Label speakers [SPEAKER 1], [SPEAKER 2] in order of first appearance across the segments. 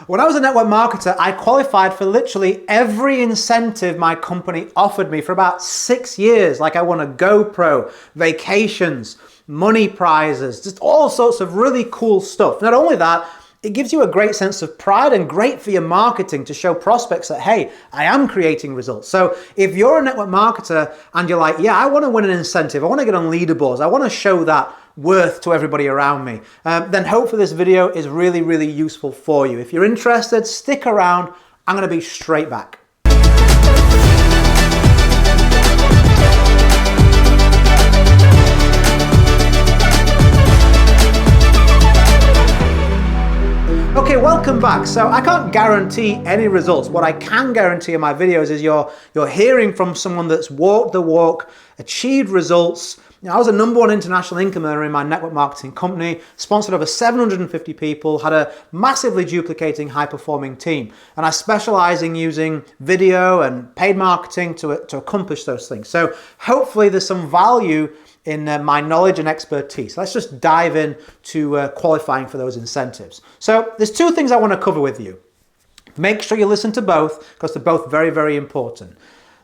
[SPEAKER 1] When I was a network marketer, I qualified for literally every incentive my company offered me for about 6 years. Like I won a GoPro, vacations, money prizes, just all sorts of really cool stuff. Not only that, it gives you a great sense of pride and great for your marketing to show prospects that, hey, I am creating results. So if you're a network marketer and you're like, yeah, I want to win an incentive, I want to get on leaderboards, I want to show that worth to everybody around me, then hopefully this video is really, really useful for you. If you're interested, stick around. I'm going to be straight back. Okay, welcome back. So I can't guarantee any results. What I can guarantee in my videos is you're hearing from someone that's walked the walk, achieved results. You know, I was a #1 international income earner in my network marketing company, sponsored over 750 people, had a massively duplicating high-performing team. And I specialize in using video and paid marketing to accomplish those things. So hopefully there's some value in my knowledge and expertise. Let's just dive in to qualifying for those incentives. So there's two things I want to cover with you. Make sure you listen to both because they're both very, very important.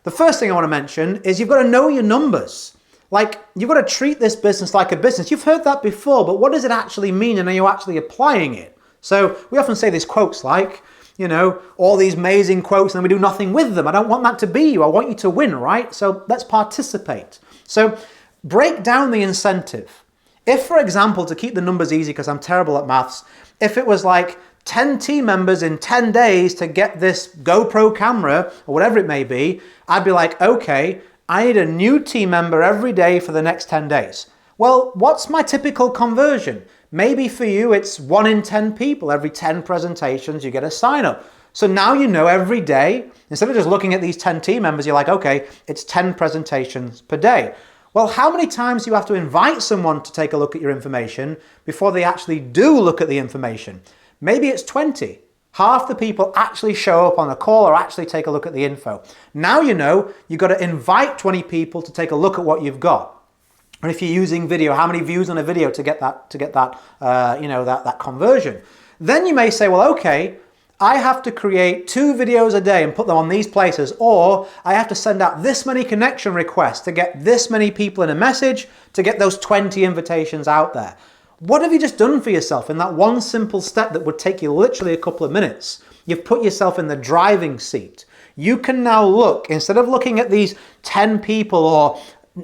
[SPEAKER 1] The first thing I want to mention is you've got to know your numbers. Like, you've got to treat this business like a business. You've heard that before, but what does it actually mean, and are you actually applying it? So we often say these quotes like, you know, all these amazing quotes and then we do nothing with them. I don't want that to be you. I want you to win, right? So let's participate. So break down the incentive. If, for example, to keep the numbers easy, because I'm terrible at maths, if it was like 10 team members in 10 days to get this GoPro camera or whatever it may be, I'd be like, okay, I need a new team member every day for the next 10 days. Well, what's my typical conversion? Maybe for you, it's 1 in 10 people. Every 10 presentations, you get a sign up. So now you know every day, instead of just looking at these 10 team members, you're like, okay, it's 10 presentations per day. Well, how many times do you have to invite someone to take a look at your information before they actually do look at the information? Maybe it's 20. Half the people actually show up on a call or actually take a look at the info. Now you know you've got to invite 20 people to take a look at what you've got. And if you're using video, how many views on a video to get that that conversion? Then you may say, well, okay, I have to create 2 videos a day and put them on these places, or I have to send out this many connection requests to get this many people in a message to get those 20 invitations out there. What have you just done for yourself in that one simple step that would take you literally a couple of minutes? You've put yourself in the driving seat. You can now look, instead of looking at these 10 people or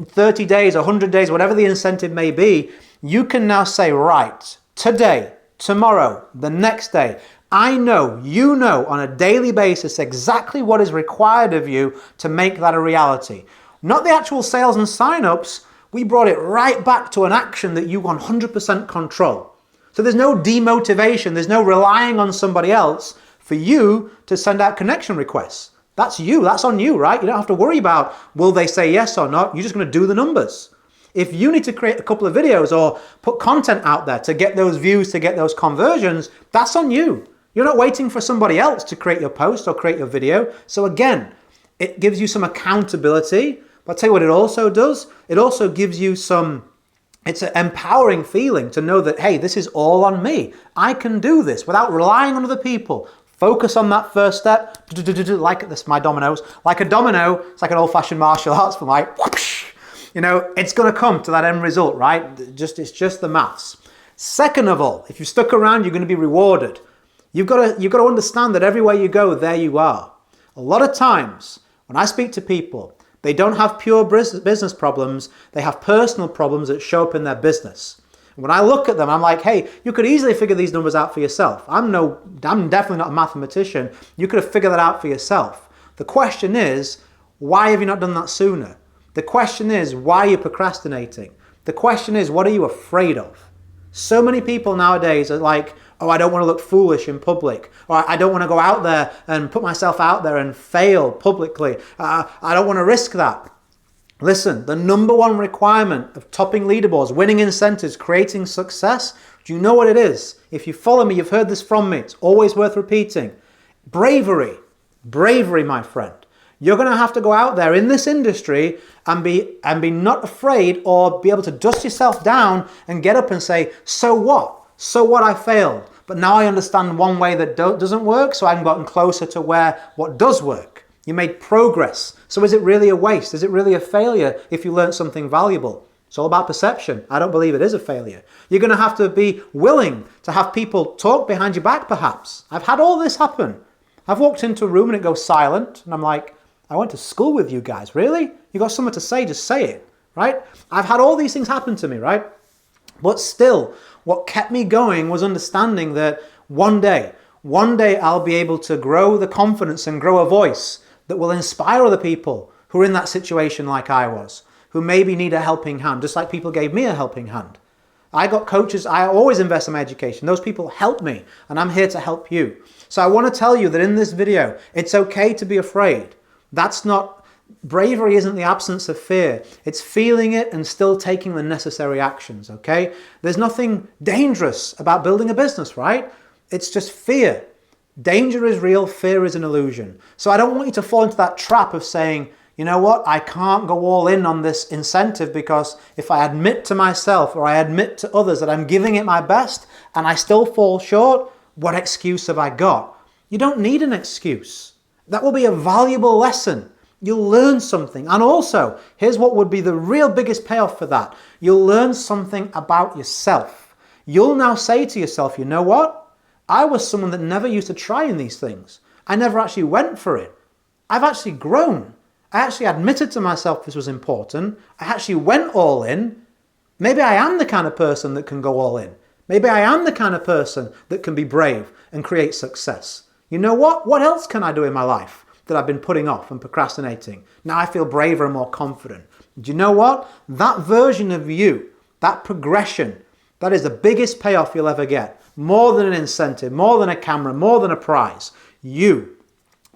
[SPEAKER 1] 30 days or 100 days, whatever the incentive may be, you can now say, right, today, tomorrow, the next day, I know, you know on a daily basis exactly what is required of you to make that a reality. Not the actual sales and sign-ups. We brought it right back to an action that you 100% control. So there's no demotivation, there's no relying on somebody else for you to send out connection requests. That's you, that's on you, right? You don't have to worry about will they say yes or not, you're just going to do the numbers. If you need to create a couple of videos or put content out there to get those views, to get those conversions, that's on you. You're not waiting for somebody else to create your post or create your video. So again, it gives you some accountability. But I'll tell you what it also does. It also gives you it's an empowering feeling to know that, hey, this is all on me. I can do this without relying on other people. Focus on that first step. Like this, my dominoes. Like a domino, it's like an old-fashioned martial arts for like, whoosh. You know, it's going to come to that end result, right? It's just the maths. Second of all, if you stuck around, you're going to be rewarded. You've got to understand that everywhere you go, there you are. A lot of times, when I speak to people, they don't have pure business problems, they have personal problems that show up in their business. And when I look at them, I'm like, hey, you could easily figure these numbers out for yourself. I'm definitely not a mathematician. You could have figured that out for yourself. The question is, why have you not done that sooner? The question is, why are you procrastinating? The question is, what are you afraid of? So many people nowadays are like, oh, I don't want to look foolish in public. Or I don't want to go out there and put myself out there and fail publicly. I don't want to risk that. Listen, the #1 requirement of topping leaderboards, winning incentives, creating success, do you know what it is? If you follow me, you've heard this from me. It's always worth repeating. Bravery. Bravery, my friend. You're going to have to go out there in this industry and be not afraid or be able to dust yourself down and get up and say, so what? So what, I failed. but now I understand one way that doesn't work, so I've gotten closer to what does work. You made progress. So is it really a waste? Is it really a failure if you learn something valuable? It's all about perception. I don't believe it is a failure. You're going to have to be willing to have people talk behind your back, perhaps. I've had all this happen. I've walked into a room and it goes silent, and I'm like, I went to school with you guys. Really? You got something to say, just say it, right? I've had all these things happen to me, right? But still, what kept me going was understanding that one day I'll be able to grow the confidence and grow a voice that will inspire other people who are in that situation like I was, who maybe need a helping hand, just like people gave me a helping hand. I got coaches, I always invest in my education. Those people help me, and I'm here to help you. So I want to tell you that in this video, it's okay to be afraid. Bravery isn't the absence of fear. It's feeling it and still taking the necessary actions, okay? There's nothing dangerous about building a business, right? It's just fear. Danger is real, fear is an illusion. So I don't want you to fall into that trap of saying, you know what, I can't go all in on this incentive because if I admit to myself or I admit to others that I'm giving it my best and I still fall short, what excuse have I got? You don't need an excuse. That will be a valuable lesson. You'll learn something. And also, here's what would be the real biggest payoff for that. You'll learn something about yourself. You'll now say to yourself, you know what? I was someone that never used to try in these things. I never actually went for it. I've actually grown. I actually admitted to myself this was important. I actually went all in. Maybe I am the kind of person that can go all in. Maybe I am the kind of person that can be brave and create success. You know what? What else can I do in my life that I've been putting off and procrastinating? Now I feel braver and more confident. Do you know what? That version of you, that progression, that is the biggest payoff you'll ever get. More than an incentive, more than a camera, more than a prize. You.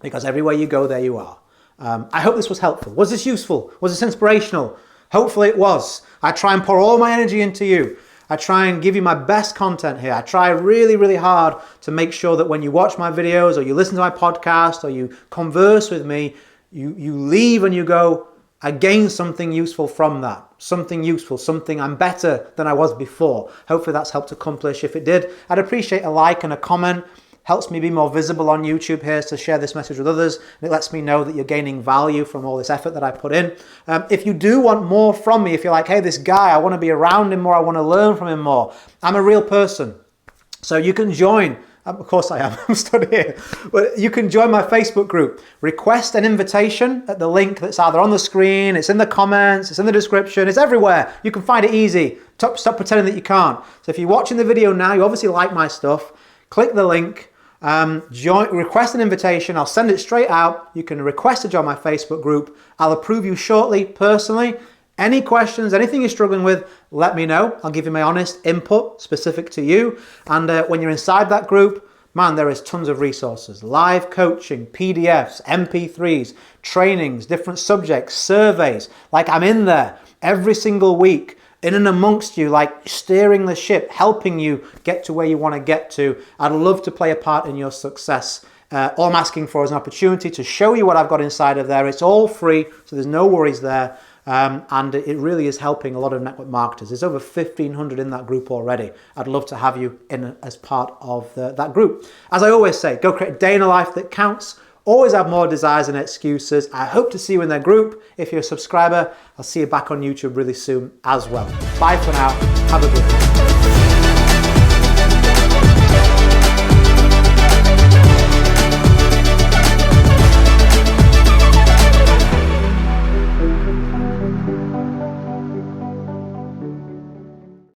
[SPEAKER 1] Because everywhere you go, there you are. I hope this was helpful. Was this useful? Was this inspirational? Hopefully it was. I try and pour all my energy into you. I try and give you my best content here. I try really, really hard to make sure that when you watch my videos or you listen to my podcast or you converse with me, you leave and you go, I gained something useful from that. Something useful, something I'm better than I was before. Hopefully that's helped accomplish. If it did, I'd appreciate a like and a comment. Helps me be more visible on YouTube here to share this message with others. And it lets me know that you're gaining value from all this effort that I put in. If you do want more from me, if you're like, hey, this guy, I want to be around him more, I want to learn from him more. I'm a real person. So you can join. Of course I am, I'm stood here. But you can join my Facebook group. Request an invitation at the link that's either on the screen, it's in the comments, it's in the description, it's everywhere. You can find it easy. Stop pretending that you can't. So if you're watching the video now, you obviously like my stuff, click the link. Request an invitation. I'll send it straight out. You can request to join my Facebook group. I'll approve you shortly personally. Any questions, anything you're struggling with, let me know. I'll give you my honest input specific to you. And when you're inside that group, man, there is tons of resources. Live coaching, PDFs, MP3s, trainings, different subjects, surveys. Like I'm in there every single week, in and amongst you, like steering the ship, helping you get to where you want to get to. I'd love to play a part in your success. All I'm asking for is an opportunity to show you what I've got inside of there. It's all free, so there's no worries there. And it really is helping a lot of network marketers. There's over 1,500 in that group already. I'd love to have you in as part of that group. As I always say, go create a day in a life that counts. Always have more desires and excuses. I hope to see you in that group. If you're a subscriber, I'll see you back on YouTube really soon as well. Bye for now. Have a good day.